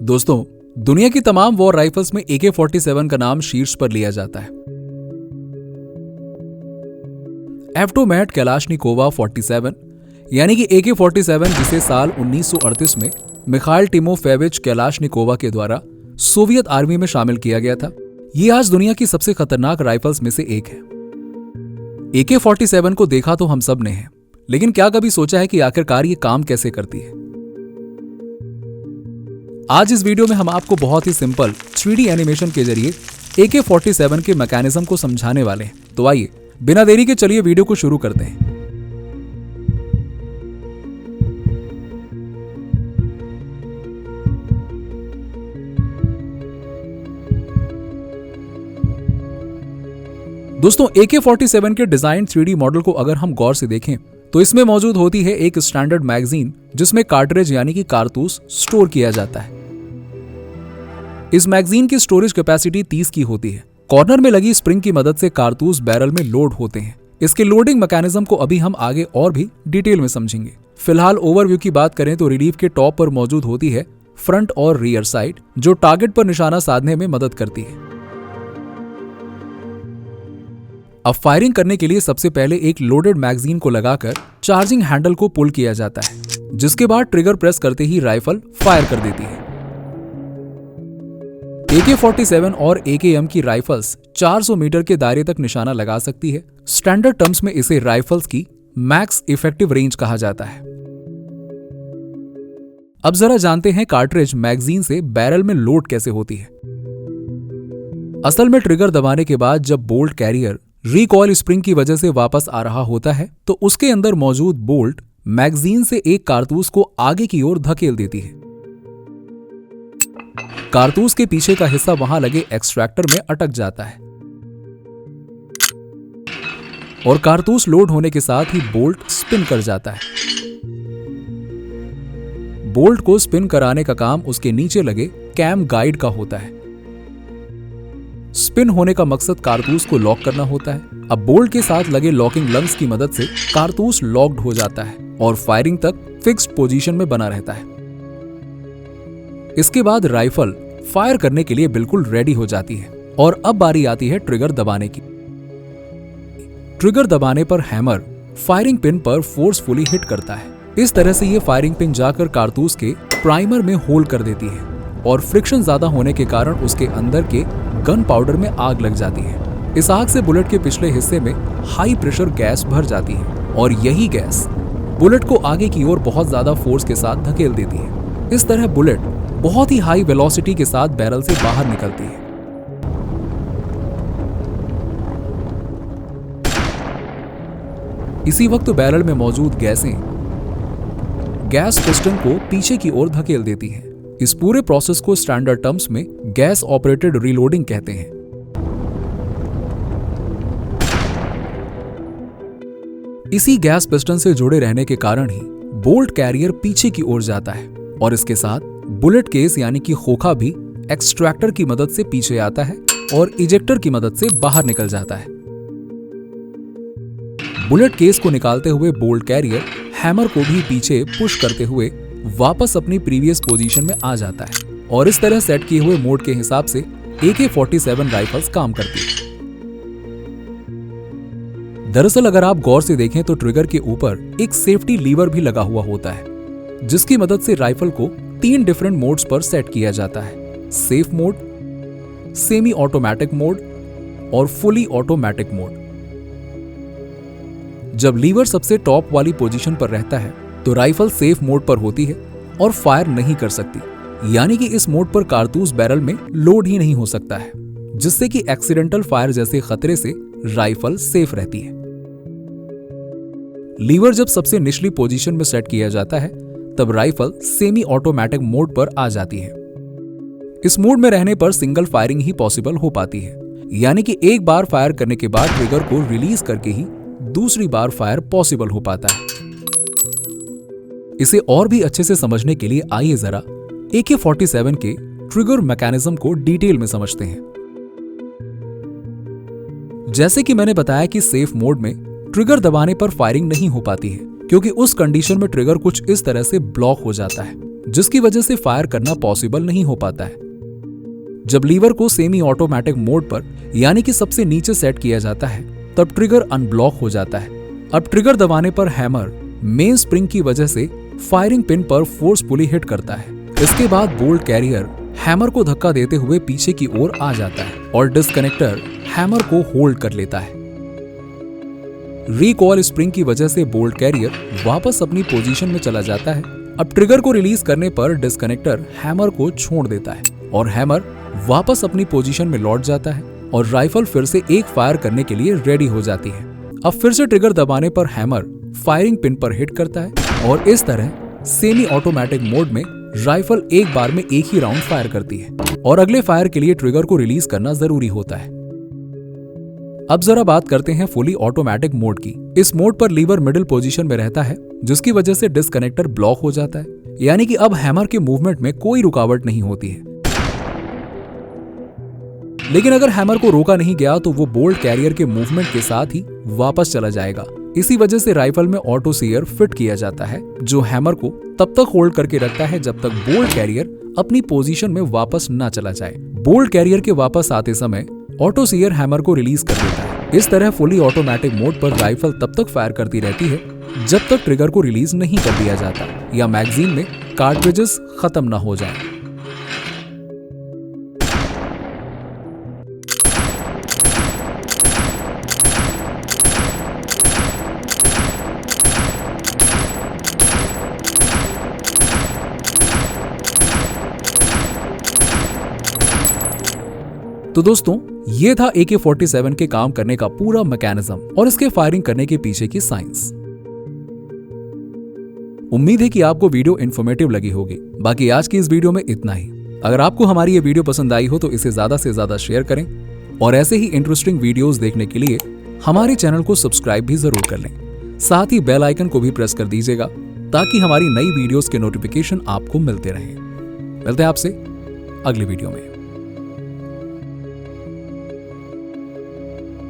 दोस्तों, दुनिया की तमाम वॉर राइफल्स में AK-47 का नाम शीर्ष पर लिया जाता है। एवटोमैट कैलाशनिकोवा 47 यानी कि AK-47, जिसे साल 1938 में मिखाइल टिमोफेविच कैलाशनिकोवा के द्वारा सोवियत आर्मी में शामिल किया गया था, ये आज दुनिया की सबसे खतरनाक राइफल्स में से एक है। AK-47 को देखा तो हम सब ने है, लेकिन क्या कभी सोचा है कि आखिरकार ये काम कैसे करती है? आज इस वीडियो में हम आपको बहुत ही सिंपल 3D एनिमेशन के जरिए AK-47 के मैकेनिज्म को समझाने वाले हैं। तो आइए बिना देरी के चलिए वीडियो को शुरू करते हैं। दोस्तों, AK-47 के डिजाइन 3D मॉडल को अगर हम गौर से देखें तो इसमें मौजूद होती है एक स्टैंडर्ड मैगजीन, जिसमें कार्ट्रिज यानी कि कारतूस स्टोर किया जाता है। इस मैगजीन की स्टोरेज कैपेसिटी 30 की होती है। कॉर्नर में लगी स्प्रिंग की मदद से कारतूस बैरल में लोड होते हैं। इसके लोडिंग मैकेनिज्म को अभी हम आगे और भी डिटेल में समझेंगे। फिलहाल ओवरव्यू की बात करें तो रिलीफ के टॉप पर मौजूद होती है फ्रंट और रियर साइड, जो टारगेट पर निशाना साधने में मदद करती है। अब फायरिंग करने के लिए सबसे पहले एक लोडेड मैगजीन को लगाकर चार्जिंग हैंडल को पुल किया जाता है, जिसके बाद ट्रिगर प्रेस करते ही राइफल फायर कर देती है। AK-47 और AKM की राइफल्स 400 मीटर के दायरे तक निशाना लगा सकती है। स्टैंडर्ड टर्म्स में इसे राइफल्स की मैक्स इफेक्टिव रेंज कहा जाता है। अब जरा जानते हैं कार्ट्रिज मैगजीन से बैरल में लोड कैसे होती है। असल में ट्रिगर दबाने के बाद जब बोल्ट कैरियर रिकॉइल स्प्रिंग की वजह से वापस आ रहा होता है, तो उसके अंदर मौजूद बोल्ट मैगजीन से एक कारतूस को आगे की ओर धकेल देती है। कारतूस के पीछे का हिस्सा वहां लगे एक्सट्रैक्टर में अटक जाता है और कारतूस लोड होने के साथ ही बोल्ट स्पिन कर जाता है। बोल्ट को स्पिन कराने का काम उसके नीचे लगे कैम गाइड का होता है। स्पिन होने का मकसद कारतूस को लॉक करना होता है। अब बोल्ट के साथ लगे लॉकिंग लंग्स की मदद से कारतूस लॉक्ड हो जाता है और फायरिंग तक फिक्स्ड पोजीशन में बना रहता है। इसके बाद राइफल फायर करने के लिए बिल्कुल रेडी हो जाती है और अब बारी आती है ट्रिगर दबाने की। ट्रिगर दबाने पर हैमर फायरिंग पिन पर फोर्सफुली हिट करता है। इस तरह से ये फायरिंग पिन जाकर कारतूस के प्राइमर में होल कर देती है और फ्रिक्शन ज्यादा होने के कारण उसके अंदर के गन पाउडर में आग लग जाती है। इस आग से बुलेट के पिछले हिस्से में हाई प्रेशर गैस भर जाती है और यही गैस बुलेट को आगे की ओर बहुत ज्यादा फोर्स के साथ धकेल देती है। इस तरह बुलेट बहुत ही हाई वेलोसिटी के साथ बैरल से बाहर निकलती है। इसी वक्त बैरल में मौजूद गैसें गैस पिस्टन को पीछे की ओर धकेल देती हैं। इस पूरे प्रोसेस को स्टैंडर्ड टर्म्स में गैस ऑपरेटेड रीलोडिंग कहते हैं। इसी गैस पिस्टन से जुड़े रहने के कारण ही बोल्ट कैरियर पीछे की ओर जाता है और इसके साथ बुलेट केस यानी कि खोखा भी एक्सट्रैक्टर की मदद से पीछे आता है और इजेक्टर की मदद से बाहर निकल जाता है। बुलेट केस को निकालते हुए बोल्ट कैरियर हैमर को भी पीछे पुश करते हुए वापस अपनी प्रीवियस पोजीशन में आ जाता है और इस तरह सेट किए हुए मोड के हिसाब से AK-47 राइफल्स काम करती है। दरअसल अगर आप गौर से देखें तो ट्रिगर के ऊपर एक सेफ्टी लीवर भी लगा हुआ होता है, जिसकी मदद से राइफल को 3 डिफरेंट मोड्स पर सेट किया जाता है: safe mode, semi automatic mode और फुली ऑटोमेटिक मोड। जब लीवर सबसे टॉप वाली पोजीशन पर रहता है तो राइफल सेफ मोड पर होती है और फायर नहीं कर सकती, यानी कि इस मोड पर कारतूस बैरल में लोड ही नहीं हो सकता है, जिससे कि एक्सीडेंटल फायर जैसे खतरे से राइफल सेफ रहती है। लीवर जब सबसे निचली पोजीशन में सेट किया जाता है तब राइफल सेमी ऑटोमेटिक मोड पर आ जाती है। इस मोड में रहने पर सिंगल फायरिंग ही पॉसिबल हो पाती है, यानी कि एक बार फायर करने के बाद ट्रिगर को रिलीज करके ही दूसरी बार फायर पॉसिबल हो पाता है। इसे और भी अच्छे से समझने के लिए आइए जरा AK-47 के ट्रिगर मैकेनिज्म को डिटेल में समझते हैं। जैसे कि मैंने बताया कि सेफ मोड में ट्रिगर दबाने पर फायरिंग नहीं हो पाती है, क्योंकि उस कंडीशन में ट्रिगर कुछ इस तरह से ब्लॉक हो जाता है जिसकी वजह से फायर करना पॉसिबल नहीं हो पाता है। जब लीवर को सेमी ऑटोमेटिक मोड पर यानी कि सबसे नीचे सेट किया जाता है तब ट्रिगर अनब्लॉक हो जाता है। अब ट्रिगर दबाने पर हैमर मेन स्प्रिंग की वजह से फायरिंग पिन पर फोर्सफुली हिट करता है। इसके बाद बोल्ट कैरियर हैमर को धक्का देते हुए पीछे की ओर आ जाता है और डिस्कनेक्टर हैमर को होल्ड कर लेता है। रिकॉल स्प्रिंग की वजह से बोल्ट कैरियर वापस अपनी पोजीशन में चला जाता है। अब ट्रिगर को रिलीज करने पर डिस्कनेक्टर हैमर को छोड़ देता है और हैमर वापस अपनी पोजीशन में लौट जाता है और राइफल फिर से एक फायर करने के लिए रेडी हो जाती है। अब फिर से ट्रिगर दबाने पर हैमर फायरिंग पिन पर हिट करता है और इस तरह सेमी ऑटोमेटिक मोड में राइफल एक बार में एक ही राउंड फायर करती है और अगले फायर के लिए ट्रिगर को रिलीज करना जरूरी होता है। अब जरा बात करते हैं फुली ऑटोमेटिक मोड की। इस मोड पर लीवर मिडिल पोजीशन में रहता है जिसकी वजह से डिस्कनेक्टर ब्लॉक हो जाता है, यानी कि अब हैमर के मूवमेंट में कोई रुकावट नहीं होती है। लेकिन अगर हैमर को रोका नहीं गया तो वो बोल्ट कैरियर के मूवमेंट के साथ ही वापस चला जाएगा। इसी वजह से राइफल में ऑटो सीयर फिट किया जाता है जो हैमर को तब तक होल्ड करके रखता है जब तक बोल्ट कैरियर अपनी पोजीशन में वापस ना चला जाए। बोल्ट कैरियर के वापस आते समय ऑटो सीयर हैमर को रिलीज कर देता है। इस तरह फुली ऑटोमेटिक मोड पर राइफल तब तक फायर करती रहती है जब तक ट्रिगर को रिलीज नहीं कर दिया जाता या मैगजीन में कार्ट्रिजेस खत्म ना हो जाए। तो दोस्तों ये था AK-47 के काम करने का पूरा मैकेनिज्म और इसके फायरिंग करने के पीछे की साइंस। उम्मीद है कि आपको वीडियो इन्फॉर्मेटिव लगी होगी। बाकी आज की इस वीडियो में इतना ही। अगर आपको हमारी ये वीडियो पसंद आई हो तो इसे ज्यादा से ज्यादा शेयर करें और ऐसे ही इंटरेस्टिंग वीडियोस देखने के लिए हमारे चैनल को सब्सक्राइब भी जरूर कर लें। साथ ही बेल आइकन को भी प्रेस कर दीजिएगा ताकि हमारी नई वीडियोस के नोटिफिकेशन आपको मिलते रहें। मिलते हैं आपसे अगली वीडियो में।